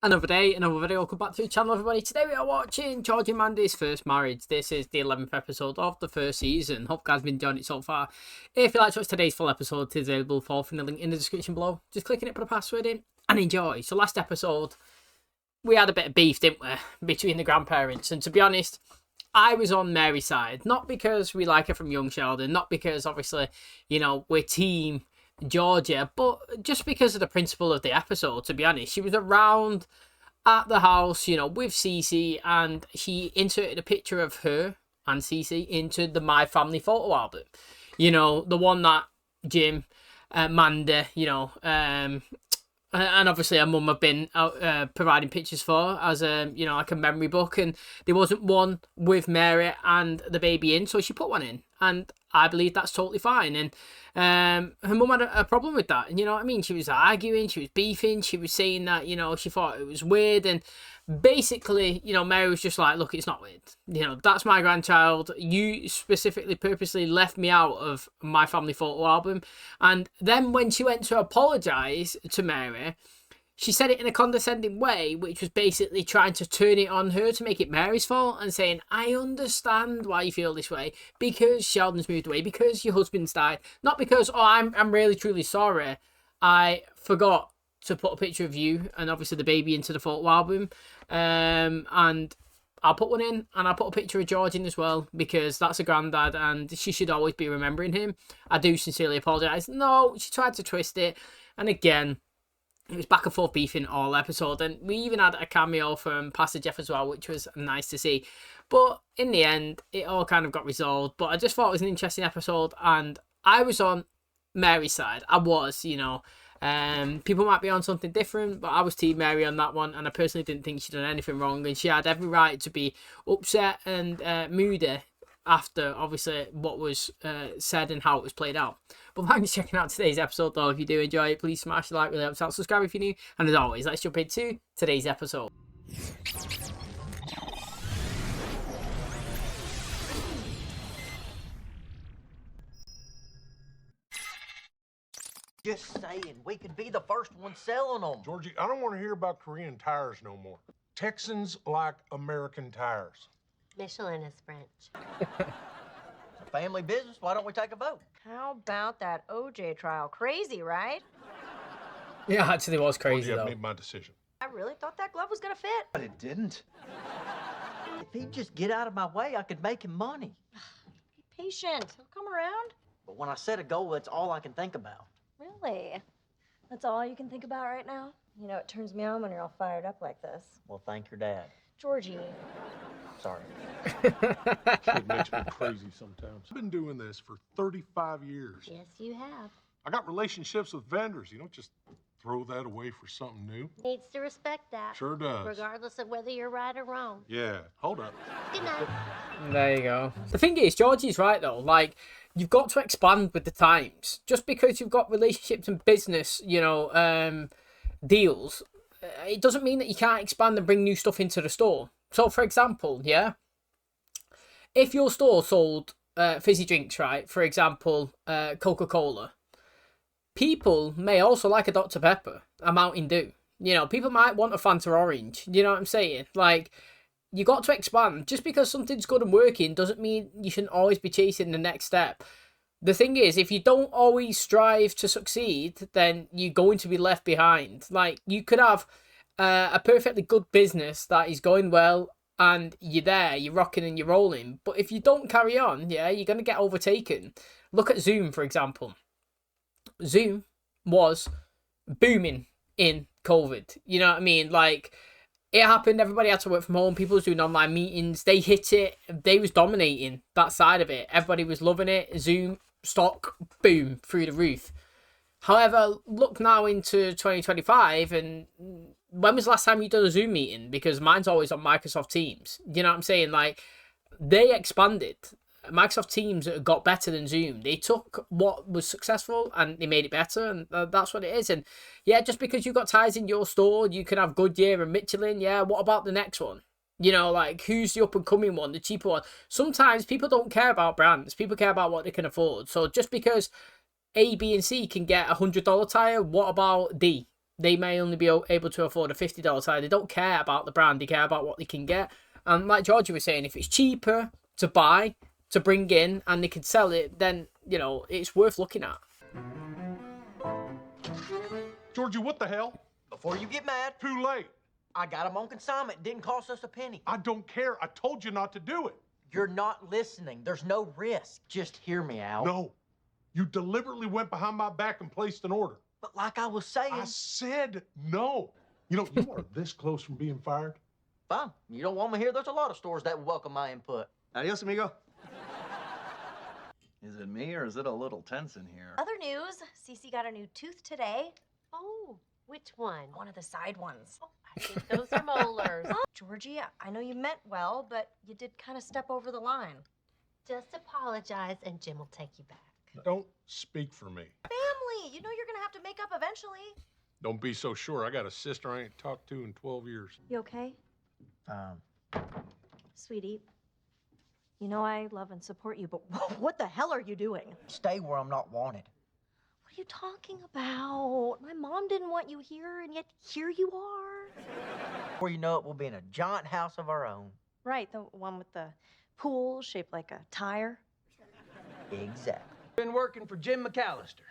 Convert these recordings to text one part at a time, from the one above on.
Another day, another video. Welcome back to the channel, everybody. Today we are watching Georgie Mandy'S first marriage. This is the 11th episode of the first season. Hope you guys have been enjoying it so far. If you like to watch today's full episode, it is available for the link in the description below. Just click on it, put a password in, and enjoy. So last episode, we had a bit of beef, didn't we, between the grandparents. And to be honest, I was on Mary's side. Not because we like her from Young Sheldon, not because, obviously, you know, we're team Georgia, but just because of the principle of the episode. To be honest, she was around at the house, you know, with Cece, and she inserted a picture of her and Cece into the My Family photo album, you know, the one that Jim, Mandy, you know, and obviously her mum have been providing pictures for as a, you know, like a memory book, and there wasn't one with Mary and the baby in, so she put one in, and I believe that's totally fine. And her mum had a problem with that, and you know what I mean, she was arguing, she was beefing, she was saying that, you know, she thought it was weird, and basically, you know, Mary was just like, look, it's not weird, you know, that's my grandchild, you specifically purposely left me out of My Family photo album. And then when she went to apologise to Mary, she said it in a condescending way, which was basically trying to turn it on her to make it Mary's fault, and saying, I understand why you feel this way, because Sheldon's moved away, because your husband's died, not because, oh, I'm really truly sorry, I forgot to put a picture of you and obviously the baby into the photo album, and I'll put one in, and I'll put a picture of George in as well, because that's a granddad and she should always be remembering him. I do sincerely apologise. No, she tried to twist it, and again, it was back and forth beefing all episode, and we even had a cameo from Pastor Jeff as well, which was nice to see. But in the end, it all kind of got resolved. But I just thought it was an interesting episode, and I was on Mary's side. I was, you know. People might be on something different, but I was Team Mary on that one, and I personally didn't think she'd done anything wrong, and she had every right to be upset and moody after, obviously, what was said and how it was played out. But thanks for checking out today's episode, though. If you do enjoy it, please smash the like, really helps out. Subscribe if you're new, and as always, let's jump into today's episode. Just saying, we could be the first one selling them. Georgie, I don't want to hear about Korean tires no more. Texans like American tires. Michelin is French. It's a family business. Why don't we take a vote? How about that OJ trial? Crazy, right? Yeah, actually, it was crazy, Georgie, though. I've made my decision. I really thought that glove was gonna fit. But it didn't. If he'd just get out of my way, I could make him money. Be patient. He'll come around. But when I set a goal, that's all I can think about. Really? That's all you can think about right now? You know, it turns me on when you're all fired up like this. Well, thank your dad. Georgie. Sorry. It makes me crazy sometimes. I've been doing this for 35 years. Yes, you have. I got relationships with vendors. You don't just throw that away for something new. Needs to respect that. Sure does. Regardless of whether you're right or wrong. Yeah, hold up. Good night. There you go. The thing is, Georgie's right, though. Like, you've got to expand with the times. Just because you've got relationships and business, you know, deals, it doesn't mean that you can't expand and bring new stuff into the store. So, for example, yeah, if your store sold fizzy drinks, right, for example, Coca-Cola, people may also like a Dr. Pepper, a Mountain Dew. You know, people might want a Fanta Orange. You know what I'm saying? Like, you got to expand. Just because something's good and working doesn't mean you shouldn't always be chasing the next step. The thing is, if you don't always strive to succeed, then you're going to be left behind. Like, you could have a perfectly good business that is going well, and you're there, you're rocking and you're rolling. But if you don't carry on, yeah, you're going to get overtaken. Look at Zoom, for example. Zoom was booming in COVID. You know what I mean? Like, it happened, everybody had to work from home, people was doing online meetings, they hit it, they was dominating that side of it. Everybody was loving it. Zoom stock, boom, through the roof. However, look now into 2025, and when was the last time you done a Zoom meeting? Because mine's always on Microsoft Teams. You know what I'm saying? Like, they expanded. Microsoft Teams got better than Zoom. They took what was successful and they made it better, and that's what it is. And yeah, just because you've got ties in your store, you can have Goodyear and Michelin. Yeah, what about the next one? You know, like, who's the up and coming one, the cheaper one? Sometimes people don't care about brands. People care about what they can afford. So just because A, B, and C can get $100 tire, what about D? they may only be able to afford a $50 tie. They don't care about the brand. They care about what they can get. And like Georgie was saying, if it's cheaper to buy, to bring in, and they can sell it, then, you know, it's worth looking at. Georgie, what the hell? Before you get mad, Too late. I got them on consignment. It didn't cost us a penny. I don't care. I told you not to do it. You're not listening. There's no risk. Just hear me out. No. You deliberately went behind my back and placed an order. But like I was saying, I said no. You know, you are this close from being fired. fine. You don't want me here? There's a lot of stores that would welcome my input. Adios, amigo. Is it me or is it a little tense in here? Other news, Cece got a new tooth today. Oh, which one? One of the side ones. Oh, I think those are molars. Georgie, I know you meant well, but you did kind of step over the line. Just apologize and Jim will take you back. Don't speak for me. Family, you know you're gonna have to make up eventually. Don't be so sure. I got a sister I ain't talked to in 12 years. You okay? Sweetie, you know I love and support you, but what the hell are you doing? Stay where I'm not wanted. What are you talking about? My mom didn't want you here, and yet here you are. Before you know it, we'll be in a giant house of our own. Right, the one with the pool shaped like a tire. Exactly. Been working for Jim McAllister.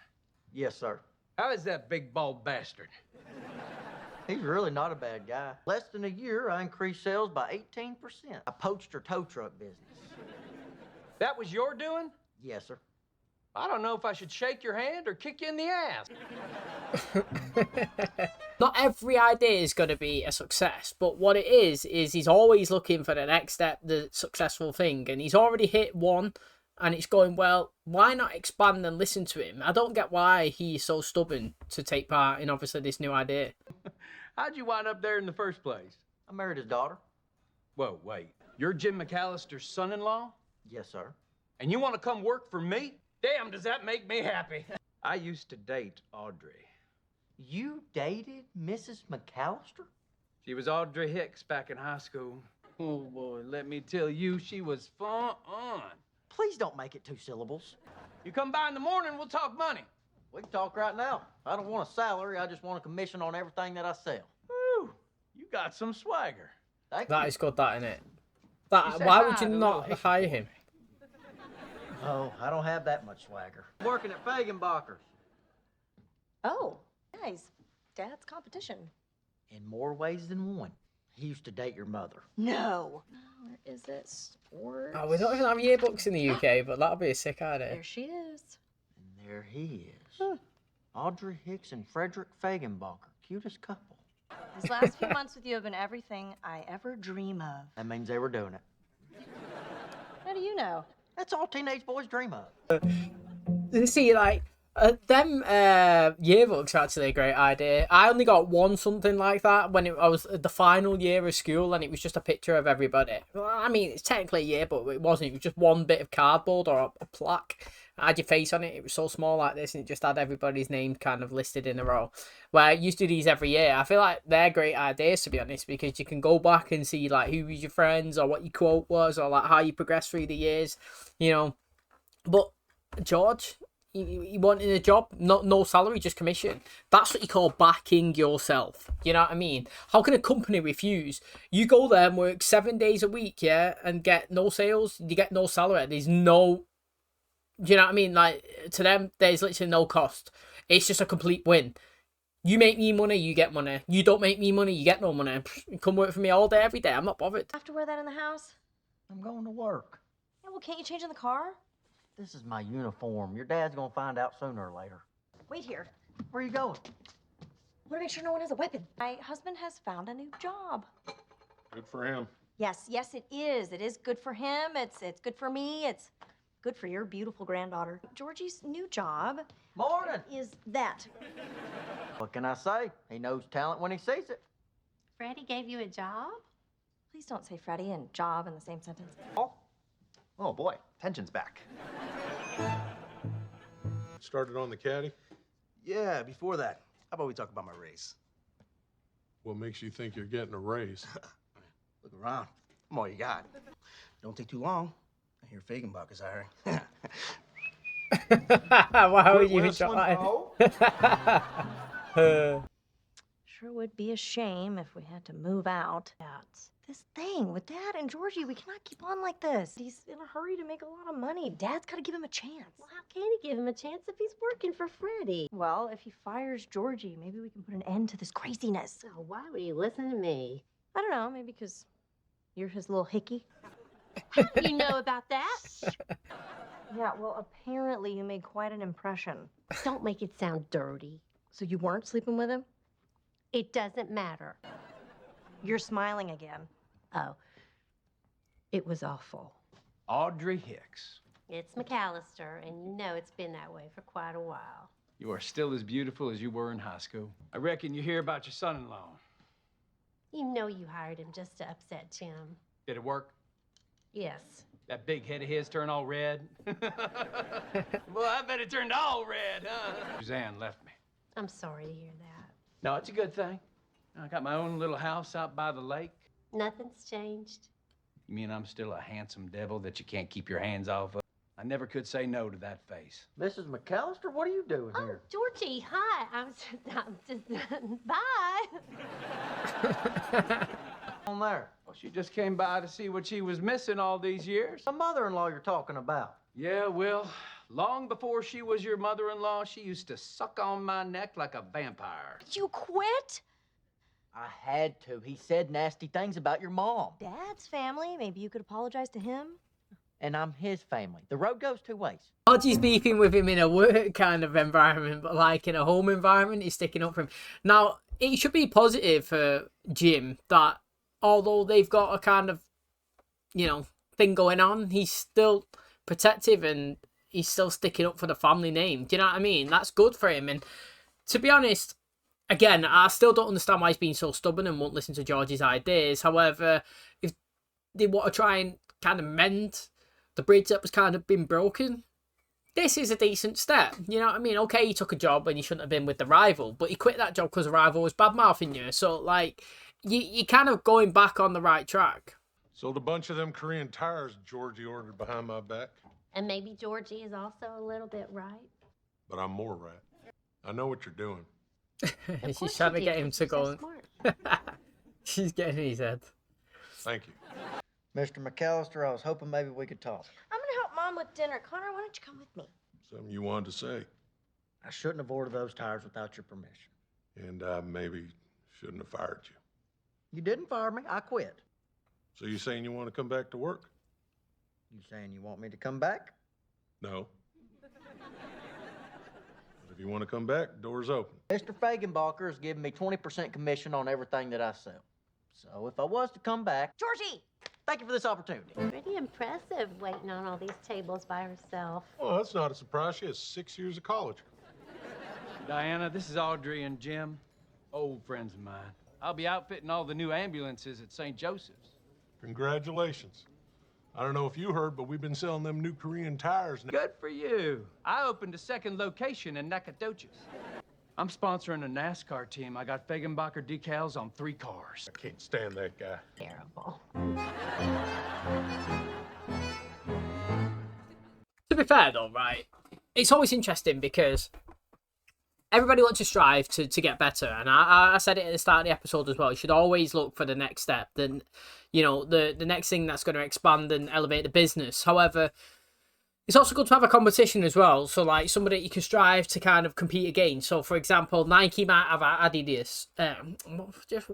Yes, sir. How is that big bald bastard? He's really not a bad guy. Less than a year, I increased sales by 18%. I poached her tow truck business. That was your doing? Yes, sir. I don't know if I should shake your hand or kick you in the ass. Not every idea is going to be a success, but what it is he's always looking for the next step, the successful thing, and he's already hit one, and it's going, well, why not expand and listen to him? I don't get why he's so stubborn to take part in, obviously, this new idea. How'd you wind up there in the first place? I married his daughter. Whoa, wait. You're Jim McAllister's son-in-law? Yes, sir. And you want to come work for me? Damn, does that make me happy. I used to date Audrey. You dated Mrs. McAllister? She was Audrey Hicks back in high school. Oh, boy, let me tell you, she was fun. Please don't make it 2 syllables. You come by in the morning, we'll talk money. We can talk right now. I don't want a salary. I just want a commission on everything that I sell. Woo, you got some swagger. Thank That you. is good, that, innit? You That, said why hi would you to not little hire him? Oh, I don't have that much swagger. Working at Fagenbacher's. Oh, nice. Dad's competition. In more ways than one. He used to date your mother. No. Where is it? Sports. Oh, we don't even have yearbooks in the UK, but that'll be a sick idea. There she is. And there he is. Audrey Hicks and Frederick Fagenbacher. Cutest couple. These last few months with you have been everything I ever dream of. That means they were doing it. How do you know? That's all teenage boys dream of. You see, like, them yearbooks are actually a great idea. I only got one something like that when I was at the final year of school, and it was just a picture of everybody. Well, I mean, it's technically a yearbook, but it wasn't. It was just one bit of cardboard or a plaque. It had your face on it. It was so small like this, and it just had everybody's name kind of listed in a row. Where I used to do these every year. I feel like they're great ideas, to be honest, because you can go back and see, like, who was your friends, or what your quote was, or, like, how you progressed through the years, you know. But George, he wanted a job, no salary, just commission. That's what you call backing yourself. You know what I mean? How can a company refuse? You go there and work 7 days a week, yeah, and get no sales, you get no salary. There's no, do you know what I mean? Like, to them, there's literally no cost. It's just a complete win. You make me money, you get money. You don't make me money, you get no money. Come work for me all day, every day. I'm not bothered. Have to wear that in the house? I'm going to work. Yeah, well, can't you change in the car? This is my uniform. Your dad's gonna find out sooner or later. Wait here. Where are you going? I want to make sure no one has a weapon. My husband has found a new job. Good for him. Yes, it is. It is good for him. It's good for me. It's good for your beautiful granddaughter. Georgie's new job Morning. is that. What can I say? He knows talent when he sees it. Freddie gave you a job? Please don't say Freddie and job in the same sentence. Oh boy, tension's back. Started on the caddy. Yeah, before that, how about we talk about my race? What makes you think you're getting a raise? Look around. I'm all you got. Don't take too long. I hear Fagenbacher's hiring. Why would you even Whistling, try? Bo? Sure would be a shame if we had to move out. This thing with Dad and Georgie, we cannot keep on like this. He's in a hurry to make a lot of money. Dad's got to give him a chance. Well, how can he give him a chance if he's working for Freddie? Well, if he fires Georgie, maybe we can put an end to this craziness. Oh, why would he listen to me? I don't know, maybe because you're his little hickey. How do you know about that? Yeah, well, apparently you made quite an impression. Don't make it sound dirty. So you weren't sleeping with him? It doesn't matter. You're smiling again. Oh, it was awful. Audrey Hicks, It's McAllister, and you know it's been that way for quite a while. you are still as beautiful as you were in high school. I reckon you hear about your son-in-law. You know you hired him just to upset Jim. Did it work? Yes. That big head of his turn all red? Well, I bet it turned all red, huh? Suzanne left me. I'm sorry to hear that. No, it's a good thing. I got my own little house out by the lake. Nothing's changed. You mean I'm still a handsome devil that you can't keep your hands off of? I never could say no to that face. Mrs. McAllister, what are you doing Oh, here? Georgie, hi. I'm just bye. On there. Well, she just came by to see what she was missing all these years. The mother-in-law you're talking about. Yeah, well, long before she was your mother-in-law, she used to suck on my neck like a vampire. Did you quit? I had to. He said nasty things about your mom. Dad's family, maybe you could apologize to him? And I'm his family. The road goes two ways. Georgie's beefing with him in a work kind of environment, but like in a home environment, he's sticking up for him. Now, it should be positive for Jim that although they've got a kind of, thing going on, he's still protective and he's still sticking up for the family name. Do you know what I mean? That's good for him. And to be honest, again, I still don't understand why he's being so stubborn and won't listen to Georgie's ideas. However, if they want to try and kind of mend the bridge that was kind of been broken, this is a decent step. You know what I mean? Okay, he took a job when he shouldn't have been with the rival, but he quit that job because the rival was bad-mouthing you. So, you're kind of going back on the right track. Sold a bunch of them Korean tires Georgie ordered behind my back, And maybe Georgie is also a little bit right. but I'm more right. I know what you're doing. Of She's course trying you to get do, him 'cause to you're so go. smart. She's getting in his head. Thank you. Mr. McAllister, I was hoping maybe we could talk. I'm gonna help Mom with dinner. Connor, why don't you come with me? Something you wanted to say, I shouldn't have ordered those tires without your permission. and I maybe shouldn't have fired you. You didn't fire me. I quit. So you saying you want to come back to work? You saying you want me to come back? No. But if you want to come back, door's open. Mr. Fagenbacher is giving me 20% commission on everything that I sell. So if I was to come back, Georgie! thank you for this opportunity. Pretty impressive waiting on all these tables by herself. Well, that's not a surprise. She has 6 years of college. Diana, this is Audrey and Jim, old friends of mine. I'll be outfitting all the new ambulances at St. Joseph's. Congratulations. I don't know if you heard, but we've been selling them new Korean tires now. Good for you. I opened a second location in Nacogdoches. I'm sponsoring a NASCAR team. I got Fagenbacher decals on 3 cars. I can't stand that guy. Terrible. To be fair though, right, it's always interesting because everybody wants to strive to get better, and I said it at the start of the episode as well. You should always look for the next step, the next thing that's going to expand and elevate the business. However, it's also good to have a competition as well, so somebody that you can strive to kind of compete against. So for example, Nike might have Adidas.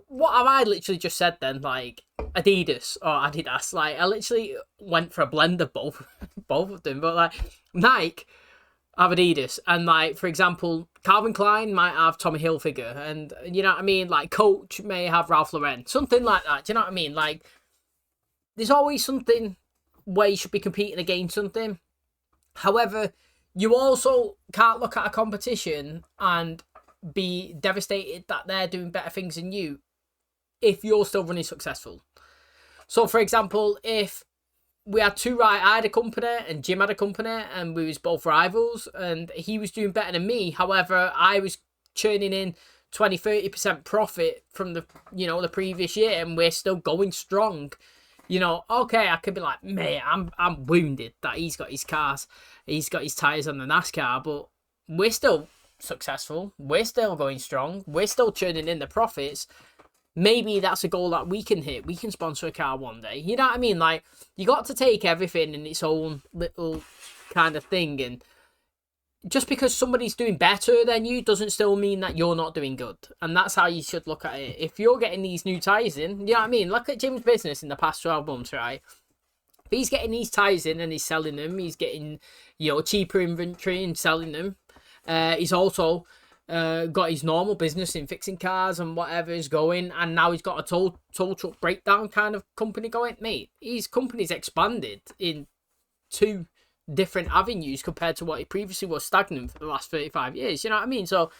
What have I literally just said then? Adidas or Adidas. I literally went for a blend of both of them. But Nike have Adidas, and for example, Calvin Klein might have Tommy Hilfiger, and you know what I mean. Coach may have Ralph Lauren, something like that. Do you know what I mean? There's always something where you should be competing against something. However, you also can't look at a competition and be devastated that they're doing better things than you if you're still running successful. So, for example, if we had I had a company and Jim had a company and we was both rivals and he was doing better than me. However, I was churning in 20-30% profit from the previous year and we're still going strong. Okay, I could be like, mate, I'm wounded that he's got his cars, he's got his tyres on the NASCAR, but we're still successful. We're still going strong. We're still churning in the profits. Maybe that's a goal that we can hit. We can sponsor a car one day. You know what I mean? Like, you got to take everything in its own little kind of thing. And just because somebody's doing better than you doesn't still mean that you're not doing good. And that's how you should look at it. If you're getting these new tyres in, you know what I mean? Look at Jim's business in the past 12 months, right? If he's getting these tyres in and he's selling them, he's getting, cheaper inventory and selling them. He's also got his normal business in fixing cars and whatever is going, and now he's got a tow truck breakdown kind of company going. Mate, his company's expanded in 2 different avenues compared to what he previously was stagnant for the last 35 years. You know what I mean? So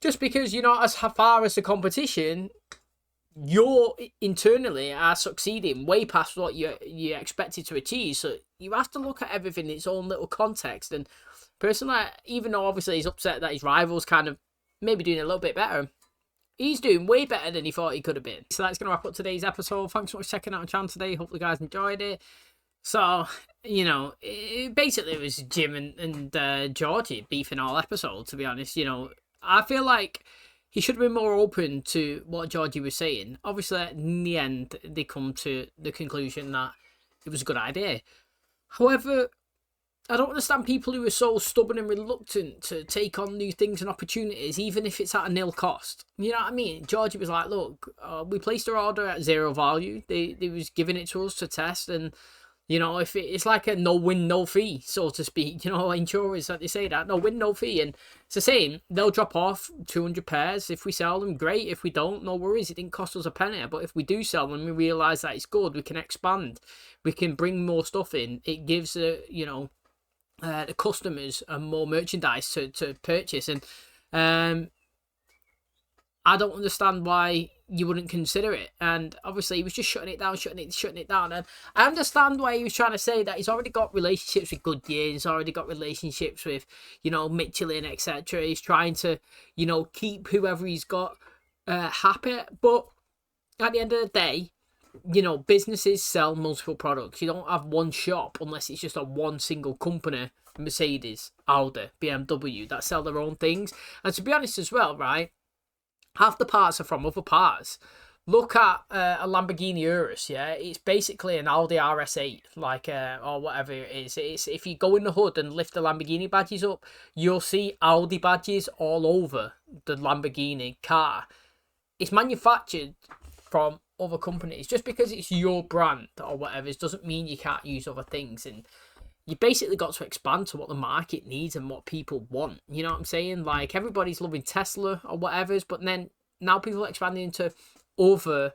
just because you're not as far as the competition, you're internally are succeeding way past what you expected to achieve. So you have to look at everything in its own little context. And personally, even though obviously he's upset that his rival's kind of maybe doing a little bit better, he's doing way better than he thought he could have been. So that's going to wrap up today's episode. Thanks so much for checking out the channel today. Hopefully you guys enjoyed it. So, basically it was Jim and Georgie beefing all episode, to be honest. I feel like he should have been more open to what Georgie was saying. Obviously, in the end, they come to the conclusion that it was a good idea. However, I don't understand people who are so stubborn and reluctant to take on new things and opportunities, even if it's at a nil cost. You know what I mean? Georgie was like, look, we placed our order at 0 value. They was giving it to us to test, and if it's like a no win, no fee, so to speak, insurers, that they say that, no win, no fee. And it's the same. They'll drop off 200 pairs. If we sell them, great. If we don't, no worries. It didn't cost us a penny. But if we do sell them, we realise that it's good. We can expand. We can bring more stuff in. It gives, the customers more merchandise to purchase. And I don't understand why you wouldn't consider it. And obviously he was just shutting it down. And I understand why he was trying to say that he's already got relationships with Goodyear, he's already got relationships with, Michelin, etc. He's trying to, keep whoever he's got happy. But at the end of the day, businesses sell multiple products. You don't have one shop unless it's just a one single company, Mercedes, Audi, BMW, that sell their own things. And to be honest as well, right, half the parts are from other parts. Look at a Lamborghini Urus, yeah? It's basically an Audi RS8, or whatever it is. It's, if you go in the hood and lift the Lamborghini badges up, you'll see Audi badges all over the Lamborghini car. It's manufactured from other companies. Just because it's your brand or whatever, it doesn't mean you can't use other things. And you basically got to expand to what the market needs and what people want. You know what I'm saying? Like, everybody's loving Tesla or whatever, but then now people are expanding into other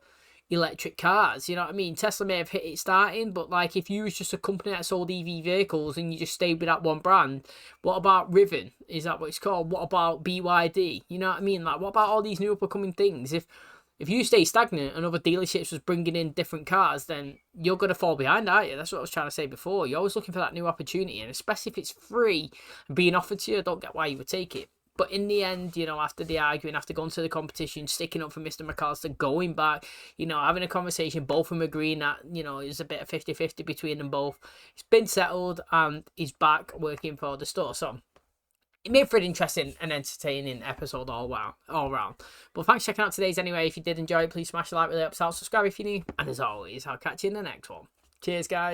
electric cars. You know what I mean? Tesla may have hit it starting, but like, if you was just a company that sold EV vehicles and you just stayed with that one brand, what about Rivian? Is that what it's called? What about BYD? You know what I mean? Like, what about all these new up and coming things? If you stay stagnant and other dealerships was bringing in different cars, then you're going to fall behind, aren't you? That's what I was trying to say before. You're always looking for that new opportunity, and especially if it's free and being offered to you, I don't get why you would take it. But in the end, after the arguing, after going to the competition, sticking up for Mr. McAllister, going back, having a conversation, both of them agreeing that, it's a bit of 50-50 between them both. It's been settled, and he's back working for the store. So it made for an interesting and entertaining episode all round. But thanks for checking out today's anyway. If you did enjoy it, please smash the like, really helps out. Subscribe if you're new. And as always, I'll catch you in the next one. Cheers, guys.